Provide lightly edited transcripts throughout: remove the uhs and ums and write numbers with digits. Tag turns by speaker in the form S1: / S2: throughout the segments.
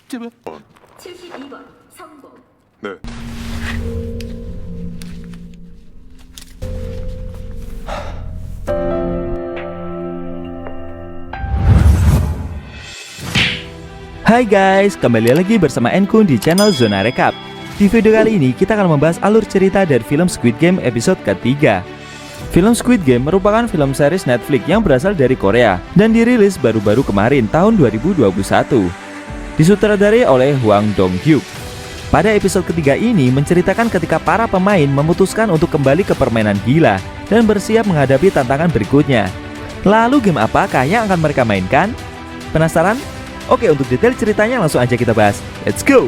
S1: 제발.
S2: 72번 성공.
S1: 네.
S3: Hai guys, kembali lagi bersama Enkun di channel Zona Recap. Di video kali ini kita akan membahas alur cerita dari film Squid Game episode ketiga. Film Squid Game merupakan film series Netflix yang berasal dari Korea dan dirilis baru-baru kemarin tahun 2021. Disutradarai oleh Hwang Dong-hyuk. Pada episode ketiga ini menceritakan ketika para pemain memutuskan untuk kembali ke permainan gila dan bersiap menghadapi tantangan berikutnya. Lalu game apakah yang akan mereka mainkan? Penasaran? Oke, untuk detail ceritanya langsung aja kita bahas. Let's go!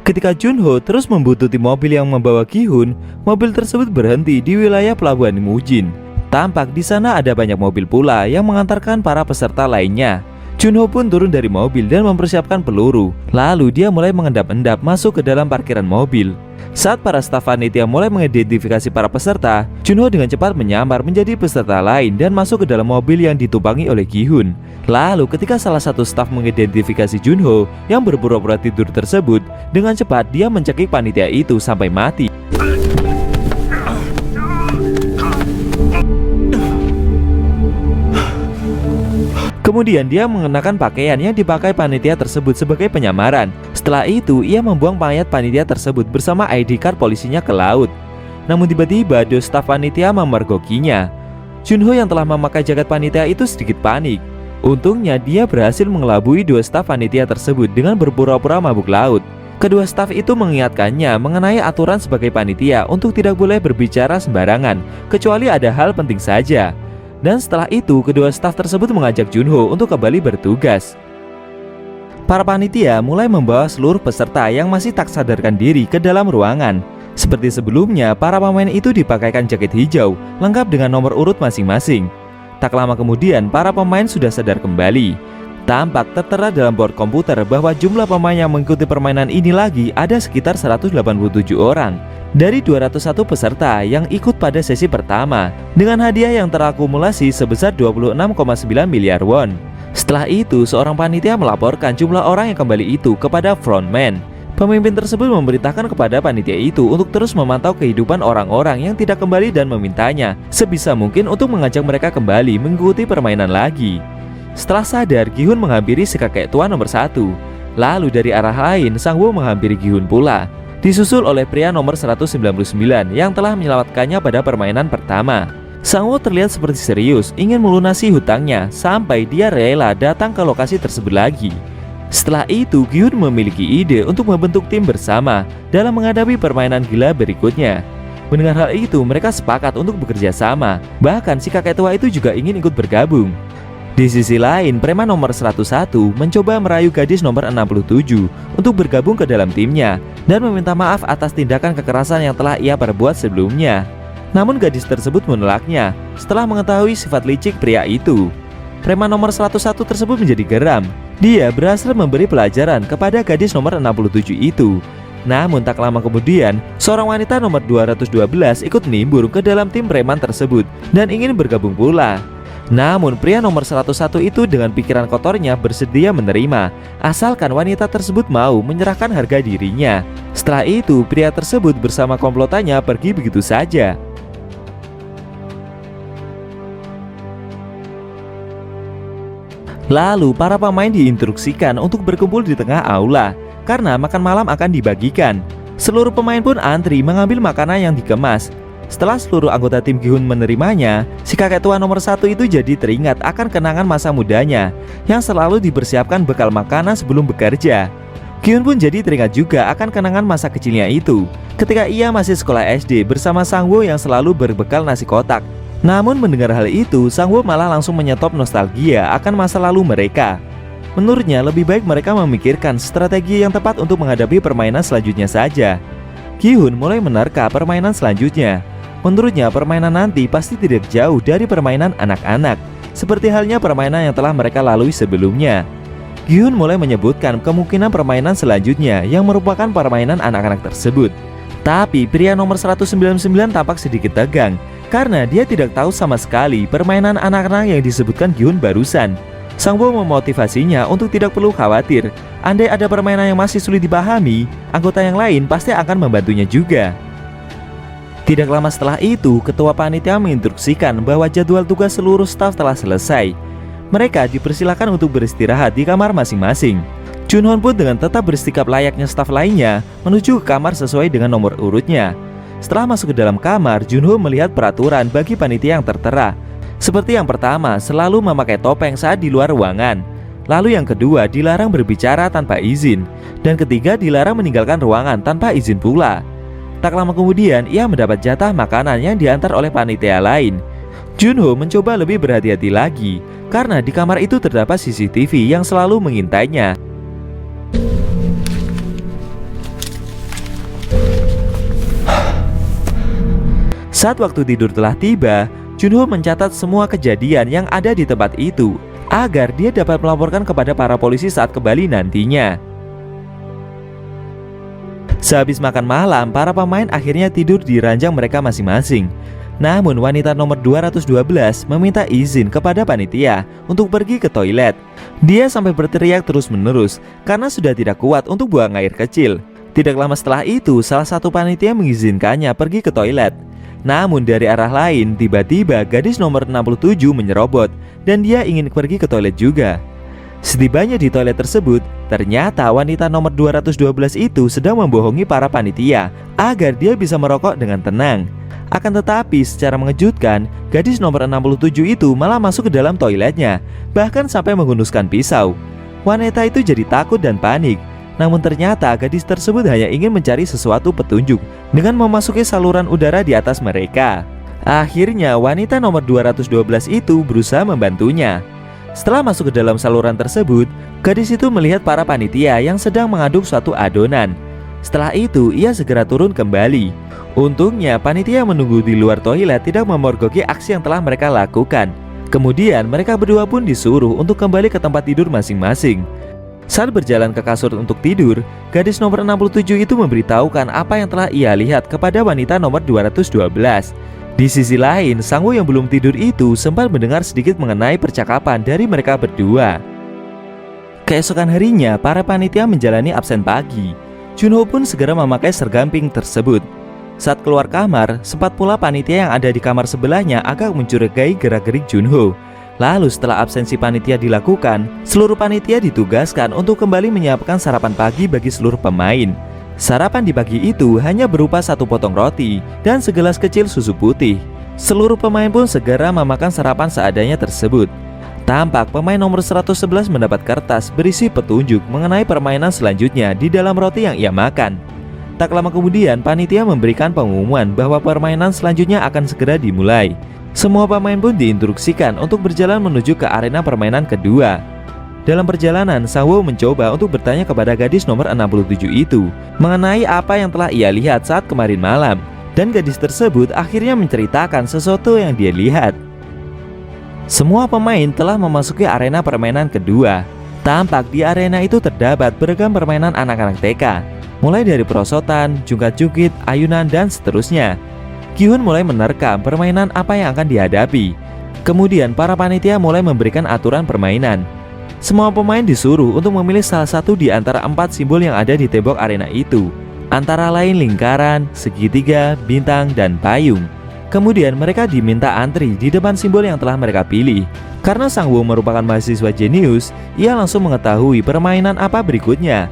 S3: Ketika Junho terus membuntuti mobil yang membawa Gi-hun, mobil tersebut berhenti di wilayah pelabuhan Mujin. Tampak di sana ada banyak mobil pula yang mengantarkan para peserta lainnya. Junho pun turun dari mobil dan mempersiapkan peluru. Lalu dia mulai mengendap-endap masuk ke dalam parkiran mobil. Saat para staf panitia mulai mengidentifikasi para peserta, Junho dengan cepat menyamar menjadi peserta lain dan masuk ke dalam mobil yang ditumpangi oleh Gi-hun. Lalu ketika salah satu staf mengidentifikasi Junho yang berpura-pura tidur tersebut, dengan cepat dia mencekik panitia itu sampai mati. Kemudian dia mengenakan pakaian yang dipakai panitia tersebut sebagai penyamaran. Setelah itu ia membuang mayat panitia tersebut bersama ID card polisinya ke laut. Namun tiba-tiba dua staf panitia memergokinya. Junho yang telah memakai jaket panitia itu sedikit panik. Untungnya dia berhasil mengelabui dua staf panitia tersebut dengan berpura-pura mabuk laut. Kedua staf itu mengingatkannya mengenai aturan sebagai panitia untuk tidak boleh berbicara sembarangan kecuali ada hal penting saja. Dan setelah itu, kedua staf tersebut mengajak Junho untuk kembali bertugas. Para panitia mulai membawa seluruh peserta yang masih tak sadarkan diri ke dalam ruangan. Seperti sebelumnya, para pemain itu dipakaikan jaket hijau, lengkap dengan nomor urut masing-masing. Tak lama kemudian, para pemain sudah sadar kembali. Tampak tertera dalam board komputer bahwa jumlah pemain yang mengikuti permainan ini lagi ada sekitar 187 orang. Dari 201 peserta yang ikut pada sesi pertama dengan hadiah yang terakumulasi sebesar 26,9 miliar won. Setelah itu, seorang panitia melaporkan jumlah orang yang kembali itu kepada frontman. Pemimpin tersebut memerintahkan kepada panitia itu untuk terus memantau kehidupan orang-orang yang tidak kembali dan memintanya sebisa mungkin untuk mengajak mereka kembali mengikuti permainan lagi. Setelah sadar, Gi-hun menghampiri si kakek tua nomor 1. Lalu dari arah lain, Sang-woo menghampiri Gi-hun pula, disusul oleh pria nomor 199 yang telah menyelamatkannya pada permainan pertama. Sang-woo terlihat seperti serius ingin melunasi hutangnya sampai dia rela datang ke lokasi tersebut lagi. Setelah itu, Gi-hun memiliki ide untuk membentuk tim bersama dalam menghadapi permainan gila berikutnya. Mendengar hal itu, mereka sepakat untuk bekerja sama. Bahkan si kakek tua itu juga ingin ikut bergabung. Di sisi lain, preman nomor 101 mencoba merayu gadis nomor 67 untuk bergabung ke dalam timnya dan meminta maaf atas tindakan kekerasan yang telah ia perbuat sebelumnya. Namun gadis tersebut menolaknya setelah mengetahui sifat licik pria itu. Preman nomor 101 tersebut menjadi geram. Dia berhasil memberi pelajaran kepada gadis nomor 67 itu. Namun tak lama kemudian, seorang wanita nomor 212 ikut nimbrung ke dalam tim preman tersebut dan ingin bergabung pula. Namun pria nomor 101 itu dengan pikiran kotornya bersedia menerima asalkan wanita tersebut mau menyerahkan harga dirinya. Setelah itu pria tersebut bersama komplotannya pergi begitu saja. Lalu para pemain diinstruksikan untuk berkumpul di tengah aula karena makan malam akan dibagikan. Seluruh pemain pun antri mengambil makanan yang dikemas. Setelah seluruh anggota tim Gi-hun menerimanya, si kakek tua nomor 1 itu jadi teringat akan kenangan masa mudanya yang selalu dipersiapkan bekal makanan sebelum bekerja. Gi-hun pun jadi teringat juga akan kenangan masa kecilnya itu ketika ia masih sekolah SD bersama Sang-woo yang selalu berbekal nasi kotak. Namun mendengar hal itu, Sang-woo malah langsung menyetop nostalgia akan masa lalu mereka. Menurutnya lebih baik mereka memikirkan strategi yang tepat untuk menghadapi permainan selanjutnya saja. Gi-hun mulai menerka permainan selanjutnya. Menurutnya permainan nanti pasti tidak jauh dari permainan anak-anak, seperti halnya permainan yang telah mereka lalui sebelumnya. Gi-hun mulai menyebutkan kemungkinan permainan selanjutnya yang merupakan permainan anak-anak tersebut. Tapi pria nomor 199 tampak sedikit tegang karena dia tidak tahu sama sekali permainan anak-anak yang disebutkan Gi-hun barusan. Sang-woo memotivasinya untuk tidak perlu khawatir. Andai ada permainan yang masih sulit dipahami, anggota yang lain pasti akan membantunya juga. Tidak lama setelah itu, ketua panitia menginstruksikan bahwa jadwal tugas seluruh staf telah selesai. Mereka dipersilakan untuk beristirahat di kamar masing-masing. Junho pun dengan tetap bersikap layaknya staf lainnya menuju ke kamar sesuai dengan nomor urutnya. Setelah masuk ke dalam kamar, Junho melihat peraturan bagi panitia yang tertera. Seperti yang pertama, selalu memakai topeng saat di luar ruangan. Lalu yang kedua, dilarang berbicara tanpa izin. Dan ketiga, dilarang meninggalkan ruangan tanpa izin pula. Tak lama kemudian, ia mendapat jatah makanan yang diantar oleh panitia lain. Junho mencoba lebih berhati-hati lagi, karena di kamar itu terdapat CCTV yang selalu mengintainya. Saat waktu tidur telah tiba, Junho mencatat semua kejadian yang ada di tempat itu agar dia dapat melaporkan kepada para polisi saat kembali nantinya. Sehabis makan malam, para pemain akhirnya tidur di ranjang mereka masing-masing. Namun wanita nomor 212 meminta izin kepada panitia untuk pergi ke toilet. Dia sampai berteriak terus-menerus karena sudah tidak kuat untuk buang air kecil. Tidak lama setelah itu, salah satu panitia mengizinkannya pergi ke toilet. Namun dari arah lain, tiba-tiba gadis nomor 67 menyerobot dan dia ingin pergi ke toilet juga. Setibanya di toilet tersebut, ternyata wanita nomor 212 itu sedang membohongi para panitia agar dia bisa merokok dengan tenang. Akan tetapi secara mengejutkan, gadis nomor 67 itu malah masuk ke dalam toiletnya, bahkan sampai menghunuskan pisau. Wanita itu jadi takut dan panik. Namun ternyata gadis tersebut hanya ingin mencari sesuatu petunjuk dengan memasuki saluran udara di atas mereka. Akhirnya wanita nomor 212 itu berusaha membantunya. Setelah masuk ke dalam saluran tersebut, gadis itu melihat para panitia yang sedang mengaduk suatu adonan. Setelah itu ia segera turun kembali. Untungnya panitia menunggu di luar toilet tidak memorgoki aksi yang telah mereka lakukan. Kemudian mereka berdua pun disuruh untuk kembali ke tempat tidur masing-masing. Saat berjalan ke kasur untuk tidur, gadis nomor 67 itu memberitahukan apa yang telah ia lihat kepada wanita nomor 212. Di sisi lain, Sang-woo yang belum tidur itu sempat mendengar sedikit mengenai percakapan dari mereka berdua. Keesokan harinya, para panitia menjalani absen pagi. Junho pun segera memakai seragam pink tersebut. Saat keluar kamar, sempat pula panitia yang ada di kamar sebelahnya agak mencurigai gerak-gerik Junho. Lalu setelah absensi panitia dilakukan, seluruh panitia ditugaskan untuk kembali menyiapkan sarapan pagi bagi seluruh pemain. Sarapan di pagi itu hanya berupa satu potong roti dan segelas kecil susu putih. Seluruh pemain pun segera memakan sarapan seadanya tersebut. Tampak pemain nomor 111 mendapat kertas berisi petunjuk mengenai permainan selanjutnya di dalam roti yang ia makan. Tak lama kemudian, panitia memberikan pengumuman bahwa permainan selanjutnya akan segera dimulai. Semua pemain pun diinstruksikan untuk berjalan menuju ke arena permainan kedua. Dalam perjalanan, Sang-woo mencoba untuk bertanya kepada gadis nomor 67 itu mengenai apa yang telah ia lihat saat kemarin malam. Dan gadis tersebut akhirnya menceritakan sesuatu yang dia lihat. Semua pemain telah memasuki arena permainan kedua. Tampak di arena itu terdapat beragam permainan anak-anak TK, mulai dari perosotan, jungkat-jungkit, ayunan, dan seterusnya. Gi-hun mulai menerkam permainan apa yang akan dihadapi. Kemudian para panitia mulai memberikan aturan permainan. Semua pemain disuruh untuk memilih salah satu di antara 4 simbol yang ada di tembok arena itu, antara lain lingkaran, segitiga, bintang, dan payung. Kemudian mereka diminta antri di depan simbol yang telah mereka pilih. Karena Sang-woo merupakan mahasiswa jenius, ia langsung mengetahui permainan apa berikutnya.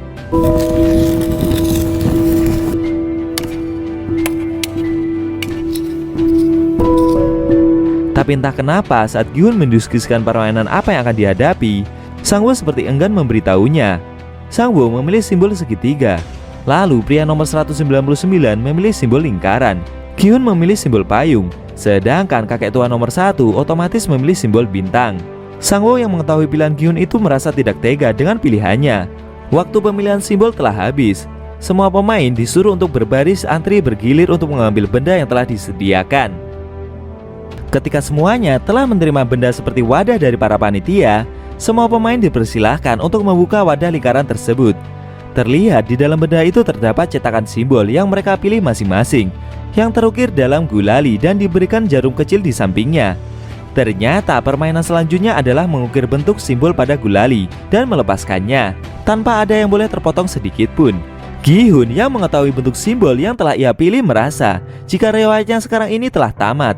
S3: Tapi entah kenapa saat Gi-hun mendiskusikan permainan apa yang akan dihadapi, Sang-woo seperti enggan memberitahunya. Sang-woo memilih simbol segitiga. Lalu pria nomor 199 memilih simbol lingkaran. Gi-hun memilih simbol payung. Sedangkan kakek tua nomor 1 otomatis memilih simbol bintang. Sang-woo yang mengetahui pilihan Gi-hun itu merasa tidak tega dengan pilihannya. Waktu pemilihan simbol telah habis. Semua pemain disuruh untuk berbaris antri bergilir untuk mengambil benda yang telah disediakan. Ketika semuanya telah menerima benda seperti wadah dari para panitia, semua pemain dipersilahkan untuk membuka wadah lingkaran tersebut. Terlihat di dalam benda itu terdapat cetakan simbol yang mereka pilih masing-masing, yang terukir dalam gulali dan diberikan jarum kecil di sampingnya. Ternyata permainan selanjutnya adalah mengukir bentuk simbol pada gulali dan melepaskannya, tanpa ada yang boleh terpotong sedikit pun. Gi-hun yang mengetahui bentuk simbol yang telah ia pilih merasa jika riwayatnya sekarang ini telah tamat.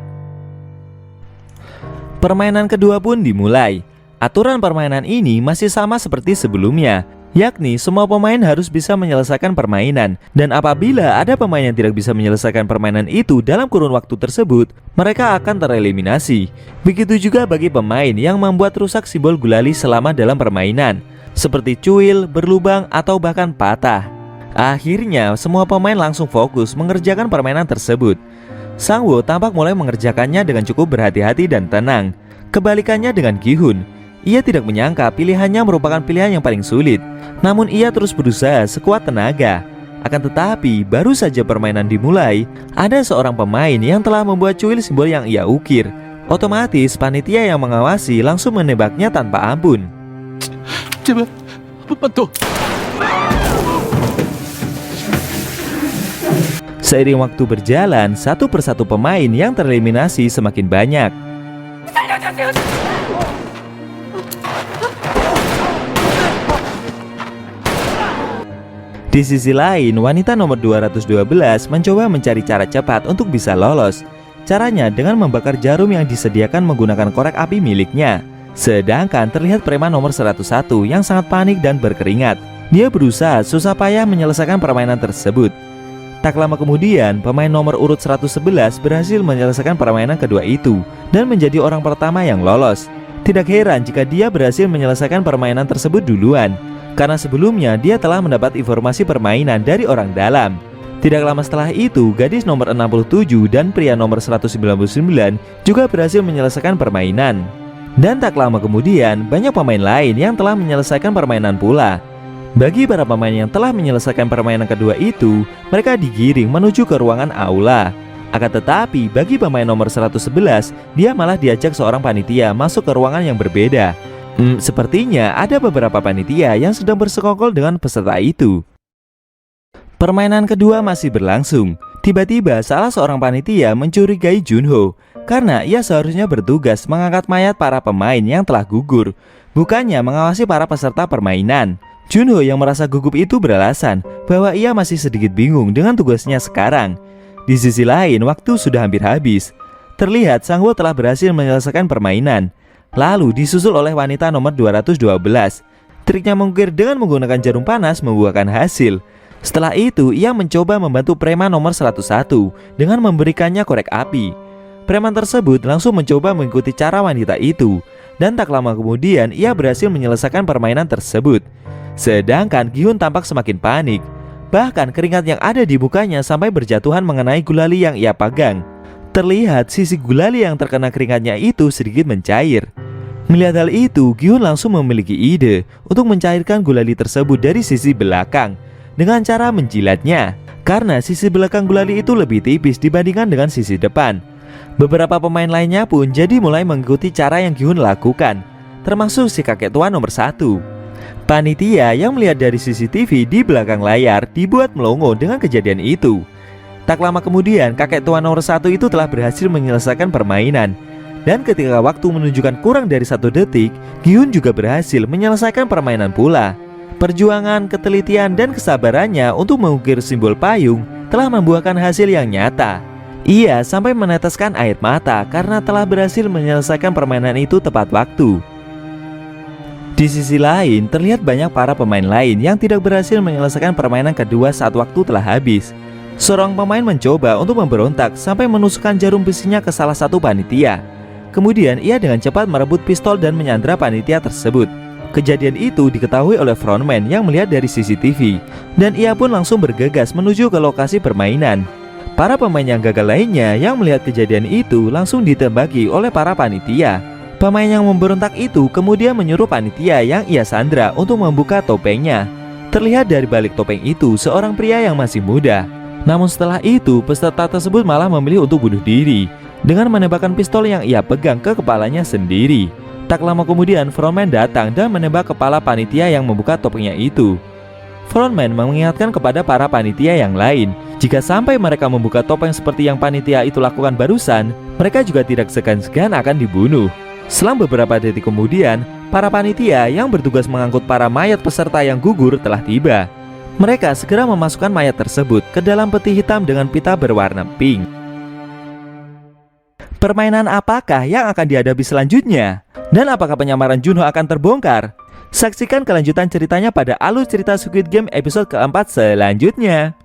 S3: Permainan kedua pun dimulai. Aturan permainan ini masih sama seperti sebelumnya, yakni semua pemain harus bisa menyelesaikan permainan, dan apabila ada pemain yang tidak bisa menyelesaikan permainan itu dalam kurun waktu tersebut, mereka akan tereliminasi. Begitu juga bagi pemain yang membuat rusak simbol gulali selama dalam permainan, seperti cuil, berlubang, atau bahkan patah. Akhirnya semua pemain langsung fokus mengerjakan permainan tersebut. Sang-woo tampak mulai mengerjakannya dengan cukup berhati-hati dan tenang. Kebalikannya dengan Gi-hun, ia tidak menyangka pilihannya merupakan pilihan yang paling sulit. Namun ia terus berusaha sekuat tenaga. Akan tetapi baru saja permainan dimulai, ada seorang pemain yang telah membuat cuil simbol yang ia ukir. Otomatis panitia yang mengawasi langsung menembaknya tanpa ampun.
S1: 제발 한 번만 더.
S3: Seiring waktu berjalan, satu persatu pemain yang tereliminasi semakin banyak. Di sisi lain, wanita nomor 212 mencoba mencari cara cepat untuk bisa lolos. Caranya dengan membakar jarum yang disediakan menggunakan korek api miliknya. Sedangkan terlihat preman nomor 101 yang sangat panik dan berkeringat. Dia berusaha susah payah menyelesaikan permainan tersebut. Tak lama kemudian, pemain nomor urut 111 berhasil menyelesaikan permainan kedua itu dan menjadi orang pertama yang lolos. Tidak heran jika dia berhasil menyelesaikan permainan tersebut duluan, karena sebelumnya dia telah mendapat informasi permainan dari orang dalam. Tidak lama setelah itu, gadis nomor 67 dan pria nomor 199 juga berhasil menyelesaikan permainan. Dan tak lama kemudian, banyak pemain lain yang telah menyelesaikan permainan pula. Bagi para pemain yang telah menyelesaikan permainan kedua itu, mereka digiring menuju ke ruangan aula. Akan tetapi bagi pemain nomor 111, dia malah diajak seorang panitia masuk ke ruangan yang berbeda. Sepertinya ada beberapa panitia yang sedang bersekongkol dengan peserta itu. Permainan kedua masih berlangsung. Tiba-tiba salah seorang panitia mencurigai Junho, karena ia seharusnya bertugas mengangkat mayat para pemain yang telah gugur, bukannya mengawasi para peserta permainan. Junho yang merasa gugup itu beralasan bahwa ia masih sedikit bingung dengan tugasnya sekarang. Di sisi lain, waktu sudah hampir habis. Terlihat Sang-woo telah berhasil menyelesaikan permainan, lalu disusul oleh wanita nomor 212. Triknya mengukir dengan menggunakan jarum panas membuahkan hasil. Setelah itu, ia mencoba membantu preman nomor 101 dengan memberikannya korek api. Preman tersebut langsung mencoba mengikuti cara wanita itu, dan tak lama kemudian ia berhasil menyelesaikan permainan tersebut. Sedangkan Gi-hun tampak semakin panik. Bahkan keringat yang ada di mukanya sampai berjatuhan mengenai gulali yang ia pegang. Terlihat sisi gulali yang terkena keringatnya itu sedikit mencair. Melihat hal itu, Gi-hun langsung memiliki ide untuk mencairkan gulali tersebut dari sisi belakang dengan cara menjilatnya, karena sisi belakang gulali itu lebih tipis dibandingkan dengan sisi depan. Beberapa pemain lainnya pun jadi mulai mengikuti cara yang Gi-hun lakukan, termasuk si kakek tua nomor 1. Panitia yang melihat dari CCTV di belakang layar dibuat melongo dengan kejadian itu. Tak lama kemudian, kakek tua nomor 1 itu telah berhasil menyelesaikan permainan. Dan ketika waktu menunjukkan kurang dari 1 detik, Gi-hun juga berhasil menyelesaikan permainan pula. Perjuangan, ketelitian, dan kesabarannya untuk mengukir simbol payung telah membuahkan hasil yang nyata. Ia sampai meneteskan air mata karena telah berhasil menyelesaikan permainan itu tepat waktu. Di sisi lain, terlihat banyak para pemain lain yang tidak berhasil menyelesaikan permainan kedua saat waktu telah habis. Seorang pemain mencoba untuk memberontak sampai menusukkan jarum besinya ke salah satu panitia. Kemudian ia dengan cepat merebut pistol dan menyandra panitia tersebut. Kejadian itu diketahui oleh frontman yang melihat dari CCTV, dan ia pun langsung bergegas menuju ke lokasi permainan. Para pemain yang gagal lainnya yang melihat kejadian itu langsung ditembaki oleh para panitia. Pemain yang memberontak itu kemudian menyuruh panitia yang ia sandra untuk membuka topengnya. Terlihat dari balik topeng itu seorang pria yang masih muda. Namun setelah itu peserta tersebut malah memilih untuk bunuh diri dengan menembakkan pistol yang ia pegang ke kepalanya sendiri. Tak lama kemudian frontman datang dan menembak kepala panitia yang membuka topengnya itu. Frontman mengingatkan kepada para panitia yang lain, jika sampai mereka membuka topeng seperti yang panitia itu lakukan barusan, mereka juga tidak segan-segan akan dibunuh. Selang beberapa detik kemudian, para panitia yang bertugas mengangkut para mayat peserta yang gugur telah tiba. Mereka segera memasukkan mayat tersebut ke dalam peti hitam dengan pita berwarna pink. Permainan apakah yang akan dihadapi selanjutnya? Dan apakah penyamaran Junho akan terbongkar? Saksikan kelanjutan ceritanya pada alur cerita Squid Game episode keempat selanjutnya.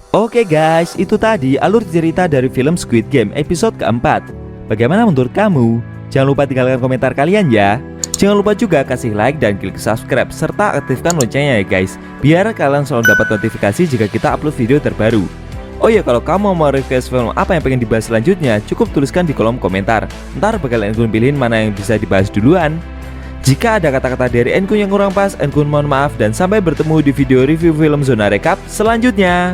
S3: Oke guys, itu tadi alur cerita dari film Squid Game episode keempat. Bagaimana menurut kamu? Jangan lupa tinggalkan komentar kalian ya. Jangan lupa juga kasih like dan klik subscribe serta aktifkan loncengnya ya guys, biar kalian selalu dapat notifikasi jika kita upload video terbaru. Oh ya, kalau kamu mau request film apa yang pengen dibahas selanjutnya, cukup tuliskan di kolom komentar. Ntar bakal Enkun pilihin mana yang bisa dibahas duluan. Jika ada kata-kata dari Enkun yang kurang pas, Enkun mohon maaf dan sampai bertemu di video review film Zona Recap selanjutnya.